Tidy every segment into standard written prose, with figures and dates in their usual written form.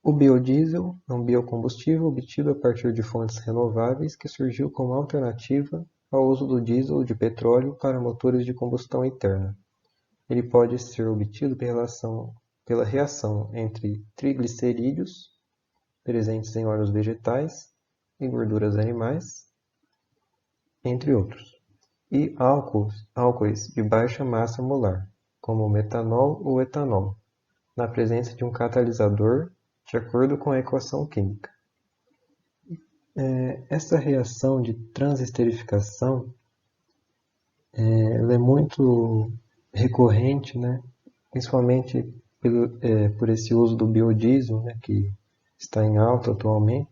O biodiesel é um biocombustível obtido a partir de fontes renováveis que surgiu como alternativa ao uso do diesel de petróleo para motores de combustão interna. Ele pode ser obtido pela reação entre triglicerídeos, presentes em óleos vegetais e gorduras animais, entre outros, e álcoois de baixa massa molar, como o metanol ou etanol, na presença de um catalisador, de acordo com a equação química. Essa reação de transesterificação ela é muito recorrente, né? Principalmente por esse uso do biodiesel, né? Que está em alta atualmente.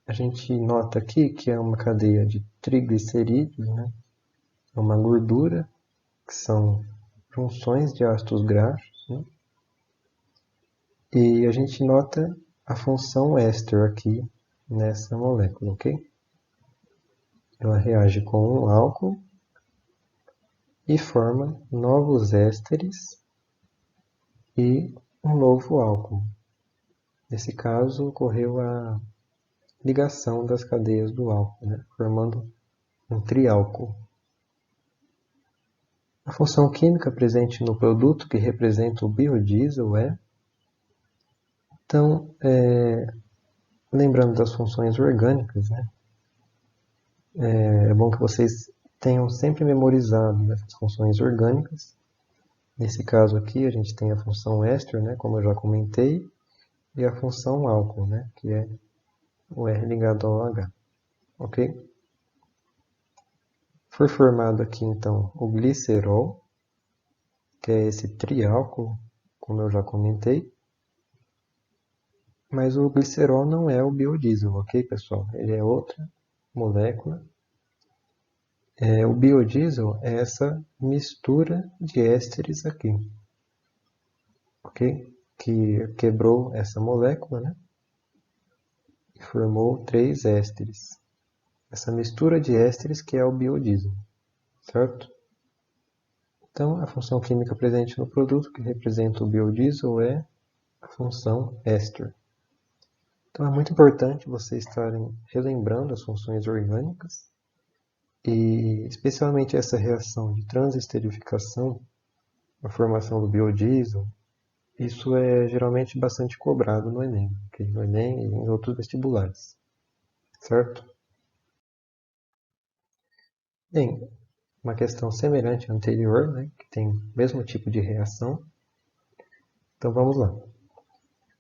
A gente nota aqui que é uma cadeia de triglicerídeos, né? É uma gordura, que são junções de ácidos graxos, né? E a gente nota a função éster aqui nessa molécula, ok? Ela reage com um álcool e forma novos ésteres e um novo álcool. Nesse caso, ocorreu a ligação das cadeias do álcool, né? Formando um triálcool. A função química presente no produto que representa o biodiesel é... Então, lembrando das funções orgânicas, né? É bom que vocês tenham sempre memorizado essas funções orgânicas. Nesse caso aqui, a gente tem a função éster, né? Como eu já comentei, e a função álcool, né? Que é o R ligado ao H. Ok? Foi formado aqui, então, o glicerol, que é esse triálcool, como eu já comentei. Mas o glicerol não é o biodiesel, ok, pessoal? Ele é outra molécula. O biodiesel é essa mistura de ésteres aqui, ok? Que quebrou essa molécula, né? E formou 3 ésteres. Essa mistura de ésteres que é o biodiesel, certo? Então, a função química presente no produto que representa o biodiesel é a função éster. Então, é muito importante vocês estarem relembrando as funções orgânicas e especialmente essa reação de transesterificação, a formação do biodiesel. Isso é geralmente bastante cobrado no Enem, okay? No Enem e em outros vestibulares, certo? Bem, uma questão semelhante à anterior, né, que tem o mesmo tipo de reação. Então vamos lá.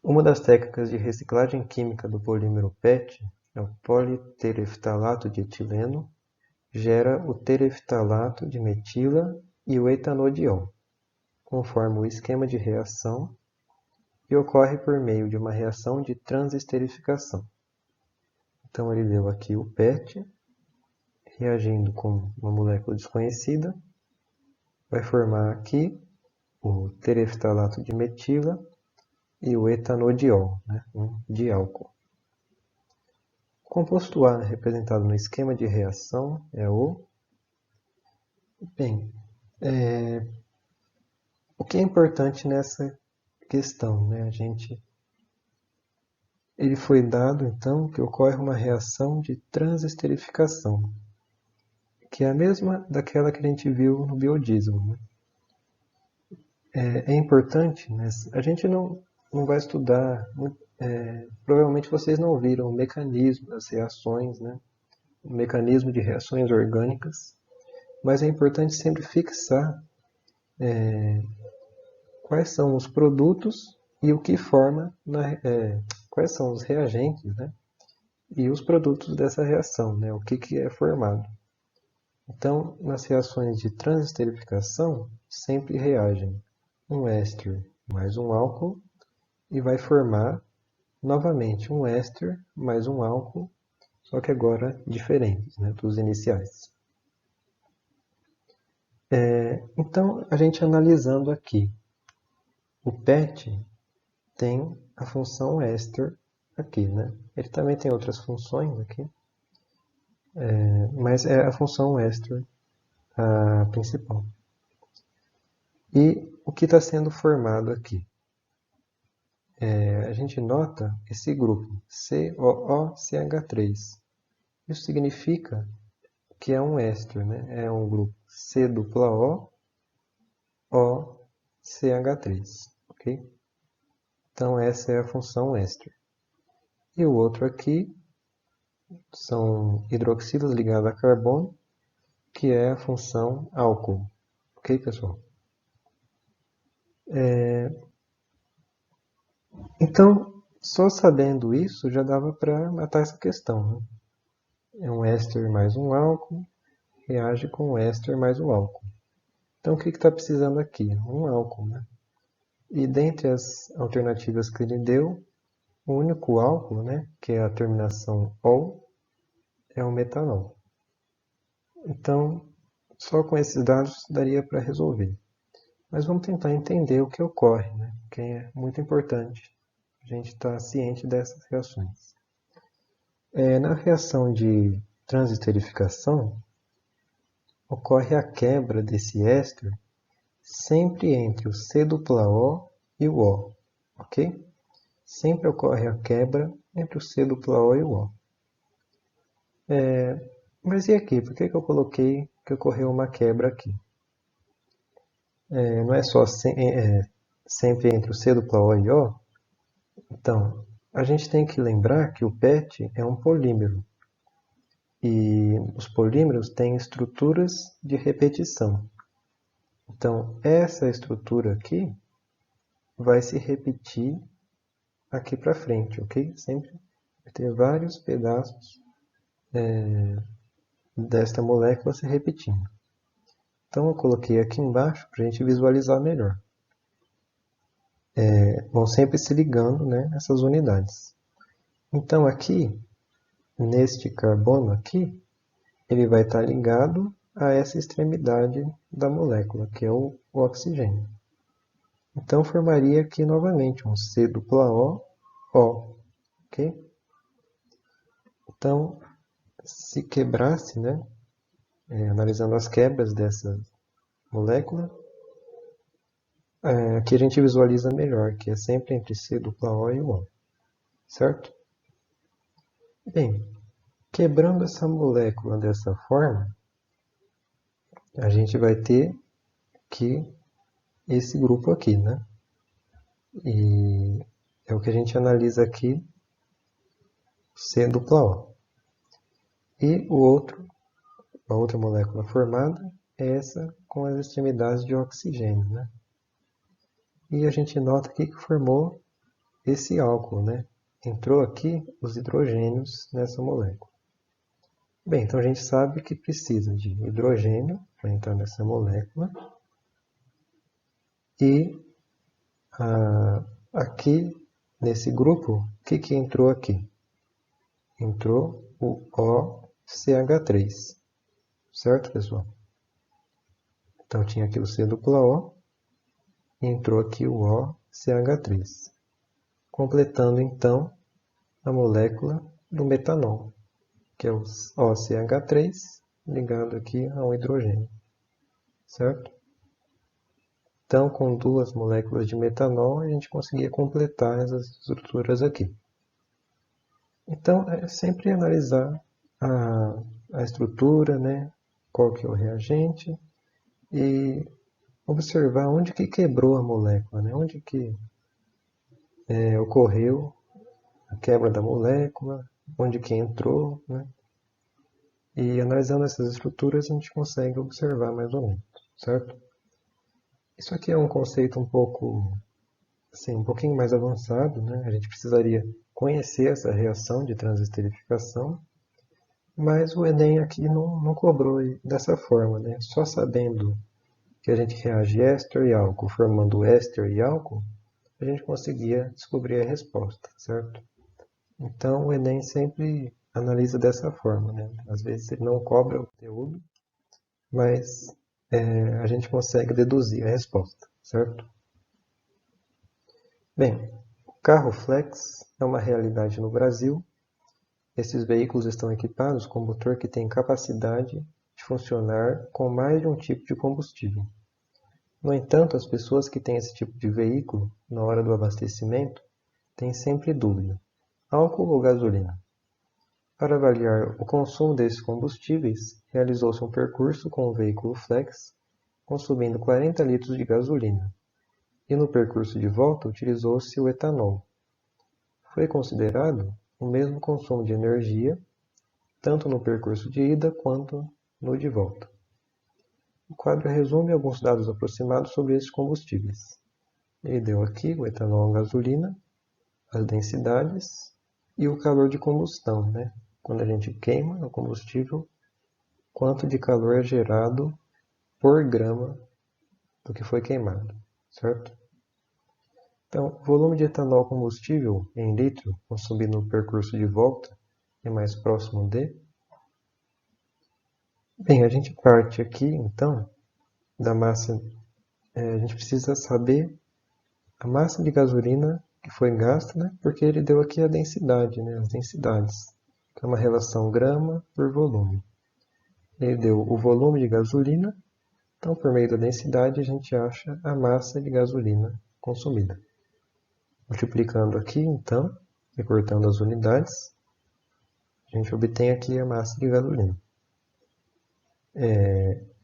Uma das técnicas de reciclagem química do polímero PET é o politereftalato de etileno, gera o tereftalato de metila e o etanodiol, conforme o esquema de reação, e ocorre por meio de uma reação de transesterificação. Então ele deu aqui o PET, reagindo com uma molécula desconhecida, vai formar aqui o tereftalato de metila e o etanodiol, né, um diálcool. O composto A representado no esquema de reação é o... Bem, o que é importante nessa questão, né? Ele foi dado, então, que ocorre uma reação de transesterificação, que é a mesma daquela que a gente viu no biodiesel, né? É importante, né? A gente não vai estudar, provavelmente vocês não viram o mecanismo das reações, né? O mecanismo de reações orgânicas, mas é importante sempre fixar quais são os produtos e o que forma, quais são os reagentes, né? E os produtos dessa reação, né? O que é formado. Então, nas reações de transesterificação, sempre reagem um éster mais um álcool e vai formar novamente um éster mais um álcool, só que agora diferentes, né, dos iniciais. Então, a gente analisando aqui, o PET tem a função éster aqui, né? Ele também tem outras funções aqui, mas é a função éster a principal. E o que está sendo formado aqui? A gente nota esse grupo, COOCH3. Isso significa que é um éster, né? É um grupo C dupla O, CH3, ok? Então essa é a função éster. E o outro aqui são hidroxilas ligadas a carbono, que é a função álcool, ok, pessoal? Então, só sabendo isso já dava para matar essa questão, né? É um éster mais um álcool, reage com o éster mais o álcool. Então, o que está precisando aqui? Um álcool, né? E dentre as alternativas que ele deu, o único álcool, né, que é a terminação OL, é o metanol. Então, só com esses dados daria para resolver. Mas vamos tentar entender o que ocorre, né? Porque é muito importante a gente estar ciente dessas reações. Na reação de transesterificação, ocorre a quebra desse éster sempre entre o C dupla O e o O, ok? Sempre ocorre a quebra entre o C dupla O e o O. Mas e aqui? Por que eu coloquei que ocorreu uma quebra aqui? Não é só sempre entre o C dupla O e O? Então, a gente tem que lembrar que o PET é um polímero. E os polímeros têm estruturas de repetição. Então, essa estrutura aqui vai se repetir aqui para frente, ok? Sempre vai ter vários pedaços desta molécula se repetindo. Então, eu coloquei aqui embaixo para a gente visualizar melhor. Vão sempre se ligando, né, essas unidades. Então, aqui, neste carbono aqui, ele vai estar ligado a essa extremidade da molécula, que é o oxigênio. Então, formaria aqui novamente um C dupla O, O, ok? Então, se quebrasse, né, analisando as quebras dessa molécula, aqui a gente visualiza melhor, que é sempre entre C dupla O e o O, certo? Bem, quebrando essa molécula dessa forma, a gente vai ter que esse grupo aqui, né? E é o que a gente analisa aqui, C dupla O. E a outra molécula formada é essa com as extremidades de oxigênio, né? E a gente nota aqui que formou esse álcool, né? Entrou aqui os hidrogênios nessa molécula. Bem, então a gente sabe que precisa de hidrogênio para entrar nessa molécula. E aqui, nesse grupo, o que entrou aqui? Entrou o OCH3. Certo, pessoal? Então tinha aqui o C dupla O e entrou aqui o OCH3. Completando então a molécula do metanol, que é o OCH3 ligado aqui ao hidrogênio. Certo? Então, com duas moléculas de metanol, a gente conseguia completar essas estruturas aqui. Então, é sempre analisar a estrutura, né? Qual que é o reagente, e observar onde que quebrou a molécula, né? Onde que ocorreu a quebra da molécula, onde que entrou, né? E analisando essas estruturas, a gente consegue observar mais ou menos, certo? Isso aqui é um conceito um pouco, assim, um pouquinho mais avançado, né? A gente precisaria conhecer essa reação de transesterificação, mas o Enem aqui não cobrou dessa forma, né? Só sabendo que a gente reage éster e álcool formando éster e álcool, a gente conseguia descobrir a resposta, certo? Então o Enem sempre analisa dessa forma, né? Às vezes ele não cobra o conteúdo, mas a gente consegue deduzir a resposta, certo? Bem, o carro flex é uma realidade no Brasil. Esses veículos estão equipados com motor que tem capacidade de funcionar com mais de um tipo de combustível. No entanto, as pessoas que têm esse tipo de veículo, na hora do abastecimento, têm sempre dúvida: álcool ou gasolina? Para avaliar o consumo desses combustíveis, realizou-se um percurso com o veículo flex, consumindo 40 litros de gasolina, e no percurso de volta utilizou-se o etanol. Foi considerado o mesmo consumo de energia, tanto no percurso de ida quanto no de volta. O quadro resume alguns dados aproximados sobre esses combustíveis. Ele deu aqui o etanol e a gasolina, as densidades e o calor de combustão, né? Quando a gente queima o combustível, quanto de calor é gerado por grama do que foi queimado, certo? Então, o volume de etanol combustível em litro consumido no percurso de volta é mais próximo de... Bem, a gente parte aqui, então, da massa... a gente precisa saber a massa de gasolina que foi gasta, né? Porque ele deu aqui a densidade, né? As densidades. Que é uma relação grama por volume. Ele deu o volume de gasolina, então por meio da densidade a gente acha a massa de gasolina consumida. Multiplicando aqui, então, e cortando as unidades, a gente obtém aqui a massa de gasolina.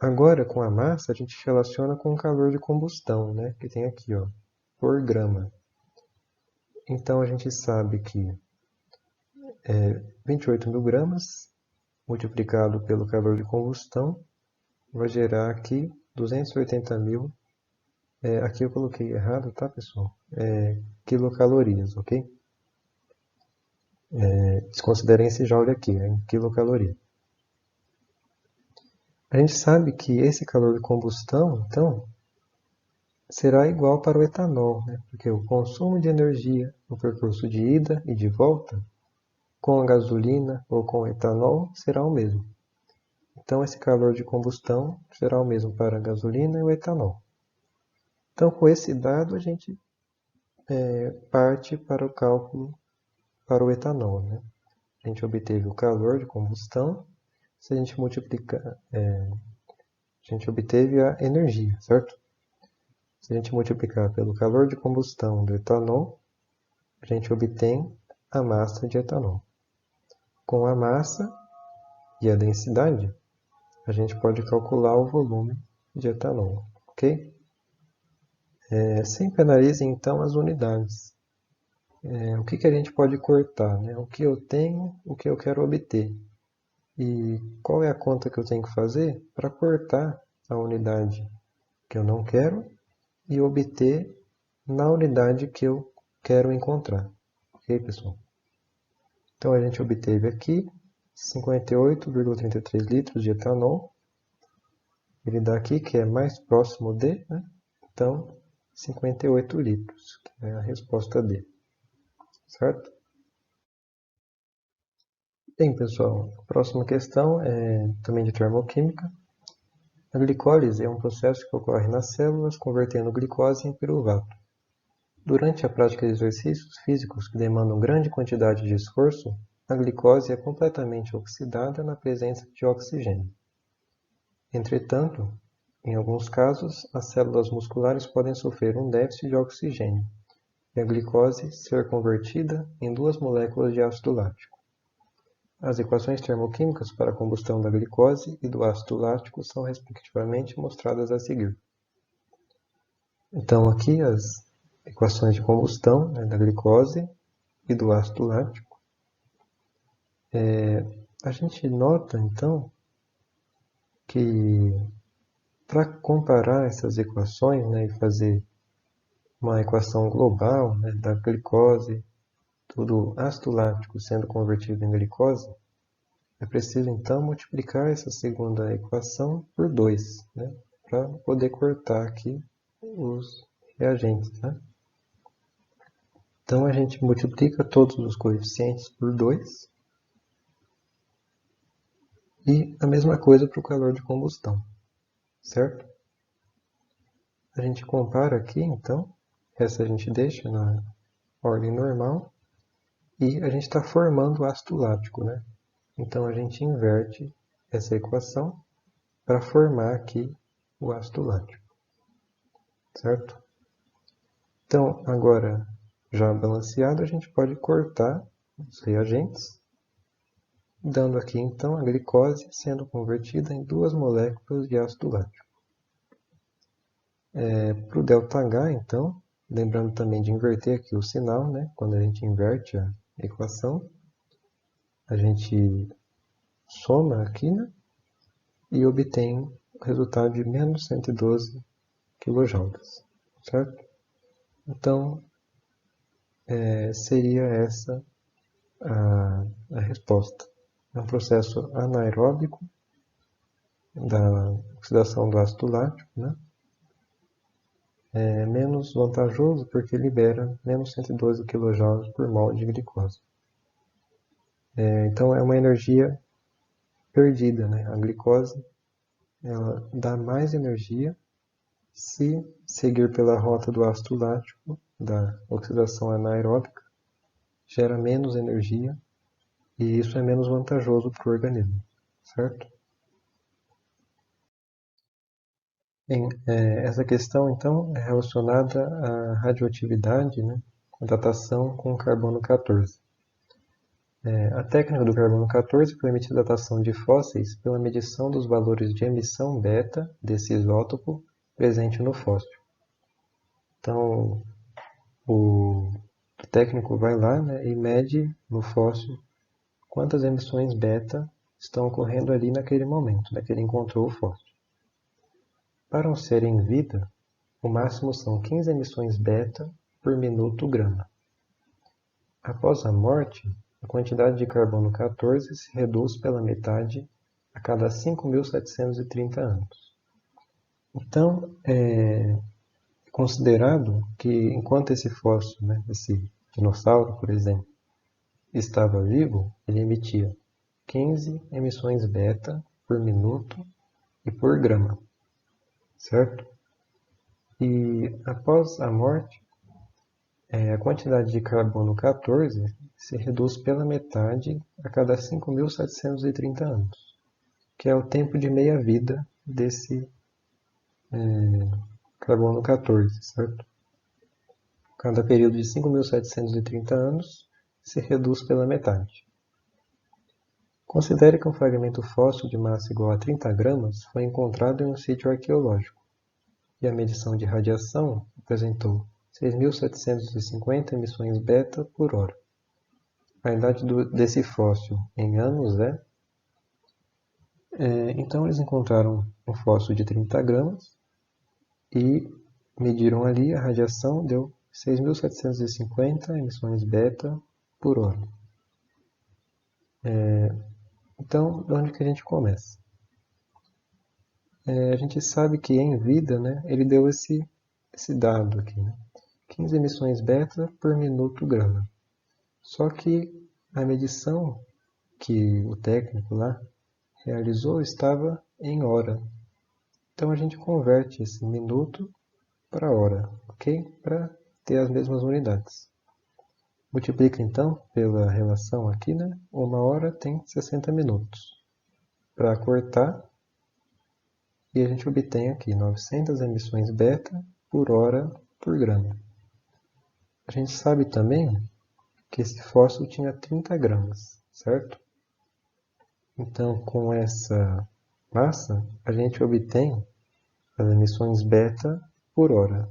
Agora, com a massa, a gente relaciona com o calor de combustão, né? Que tem aqui, ó, por grama. Então, a gente sabe que 28 mil gramas multiplicado pelo calor de combustão vai gerar aqui 280 mil. Aqui eu coloquei errado, tá, pessoal? Quilocalorias, ok? Desconsiderem esse joule aqui, em quilocaloria. A gente sabe que esse calor de combustão, então, será igual para o etanol, né? Porque o consumo de energia no percurso de ida e de volta, com a gasolina ou com o etanol, será o mesmo. Então, esse calor de combustão será o mesmo para a gasolina e o etanol. Então, com esse dado, a gente parte para o cálculo para o etanol, né? A gente obteve o calor de combustão, se a gente multiplicar, a gente obteve a energia, certo? Se a gente multiplicar pelo calor de combustão do etanol, a gente obtém a massa de etanol. Com a massa e a densidade, a gente pode calcular o volume de etanol, ok? Sempre analise então as unidades. O que a gente pode cortar, né? O que eu tenho, o que eu quero obter. E qual é a conta que eu tenho que fazer para cortar a unidade que eu não quero e obter na unidade que eu quero encontrar. Ok, pessoal? Então, a gente obteve aqui 58,33 litros de etanol. Ele dá aqui que é mais próximo de, né? Então, 58 litros, que é a resposta D. Certo? Bem, pessoal, a próxima questão é também de termoquímica. A glicólise é um processo que ocorre nas células convertendo glicose em piruvato. Durante a prática de exercícios físicos que demandam grande quantidade de esforço, a glicose é completamente oxidada na presença de oxigênio. Entretanto, em alguns casos, as células musculares podem sofrer um déficit de oxigênio e a glicose ser convertida em duas moléculas de ácido lático. As equações termoquímicas para a combustão da glicose e do ácido lático são respectivamente mostradas a seguir. Então, aqui as equações de combustão, né, da glicose e do ácido lático. A gente nota, então, que para comparar essas equações, né, e fazer uma equação global, né, da glicose, do ácido lático sendo convertido em glicose, é preciso então multiplicar essa segunda equação por 2, né, para poder cortar aqui os reagentes. Né? Então a gente multiplica todos os coeficientes por 2 e a mesma coisa para o calor de combustão, certo? A gente compara aqui então, essa a gente deixa na ordem normal e a gente está formando o ácido lático, né? Então a gente inverte essa equação para formar aqui o ácido lático. certo? Então, agora, já balanceado, a gente pode cortar os reagentes, dando aqui, então, a glicose sendo convertida em 2 moléculas de ácido lático. Para o ΔH, então, lembrando também de inverter aqui o sinal, né? Quando a gente inverte a equação, a gente soma aqui, né? E obtém o resultado de menos 112 kJ, certo? Então, seria essa a resposta. É um processo anaeróbico da oxidação do ácido lático, né? É menos vantajoso porque libera menos 112 kJ por mol de glicose. Então é uma energia perdida, né? A glicose ela dá mais energia se seguir pela rota do ácido lático, da oxidação anaeróbica, gera menos energia e isso é menos vantajoso para o organismo, certo? Essa questão, então, é relacionada à radioatividade, né? A datação com carbono 14. A técnica do carbono 14 permite a datação de fósseis pela medição dos valores de emissão beta desse isótopo presente no fóssil. Então, o técnico vai lá, né, e mede no fóssil quantas emissões beta estão ocorrendo ali naquele momento, né, que ele encontrou o fóssil. Para um ser em vida, o máximo são 15 emissões beta por minuto grama. Após a morte, a quantidade de carbono 14 se reduz pela metade a cada 5.730 anos. Então, é considerado que enquanto esse fóssil, né, esse dinossauro, por exemplo, estava vivo, ele emitia 15 emissões beta por minuto e por grama, certo? E após a morte, a quantidade de carbono 14 se reduz pela metade a cada 5.730 anos, que é o tempo de meia-vida desse carbono 14, certo? Cada período de 5.730 anos se reduz pela metade. Considere que um fragmento fóssil de massa igual a 30 gramas foi encontrado em um sítio arqueológico, e a medição de radiação apresentou 6.750 emissões beta por hora. A idade desse fóssil em anos então eles encontraram um fóssil de 30 gramas e mediram ali a radiação, deu 6.750 emissões beta por hora. Então, de onde que a gente começa? A gente sabe que em vida, né, ele deu esse dado aqui, né? 15 emissões beta por minuto grama. Só que a medição que o técnico lá realizou estava em hora. Então a gente converte esse minuto para hora, ok? Para ter as mesmas unidades. Multiplica então pela relação aqui, né? 1 hora tem 60 minutos. Para cortar, e a gente obtém aqui 900 emissões beta por hora por grama. A gente sabe também que esse fóssil tinha 30 gramas, certo? Então, com essa massa, a gente obtém as emissões beta por hora,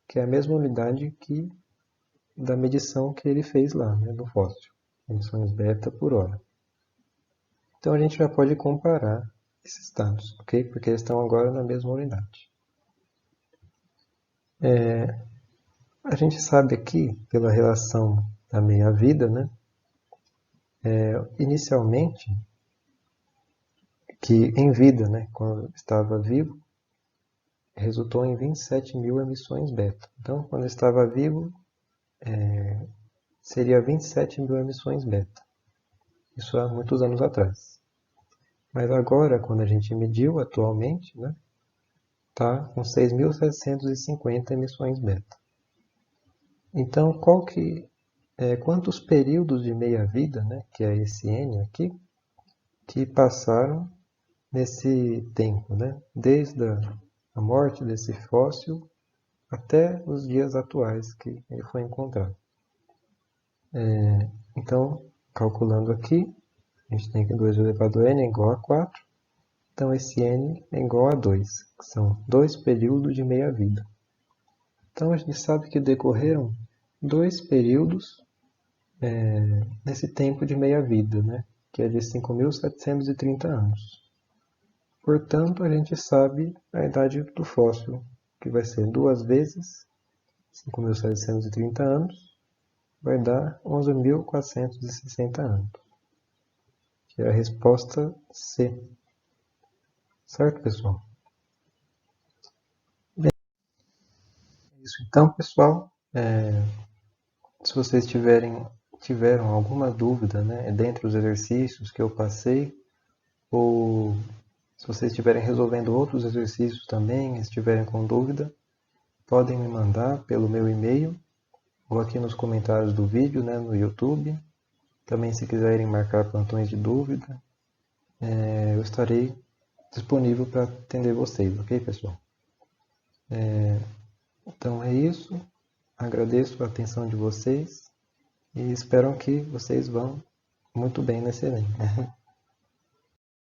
que é a mesma unidade que da medição que ele fez lá, né, do fóssil. Emissões beta por hora. Então, a gente já pode comparar esses dados, ok? Porque eles estão agora na mesma unidade. A gente sabe aqui, pela relação da meia-vida, né, inicialmente, que em vida, né, quando estava vivo, resultou em 27 mil emissões beta. Então, quando estava vivo, seria 27 mil emissões beta. Isso há muitos anos atrás. Mas agora, quando a gente mediu atualmente, né, está com 6.750 emissões beta. Então, quantos períodos de meia-vida, né, que é esse N aqui, que passaram nesse tempo, né, desde a morte desse fóssil até os dias atuais que ele foi encontrado. Então, calculando aqui, a gente tem que 2 elevado a n é igual a 4. Então, esse n é igual a 2, que são 2 períodos de meia-vida. Então, a gente sabe que decorreram 2 períodos nesse tempo de meia-vida, né? Que é de 5.730 anos. Portanto, a gente sabe a idade do fóssil, que vai ser 2 vezes 5.730 anos, vai dar 11.460 anos, que é a resposta C. Certo, pessoal? Bem, é isso então, pessoal. Se vocês tiveram alguma dúvida, né, dentre os exercícios que eu passei, ou se vocês estiverem resolvendo outros exercícios também e estiverem com dúvida, podem me mandar pelo meu e-mail ou aqui nos comentários do vídeo, né, no YouTube. Também, se quiserem marcar plantões de dúvida, eu estarei disponível para atender vocês, ok, pessoal? Então é isso. Agradeço a atenção de vocês e espero que vocês vão muito bem nesse Enem.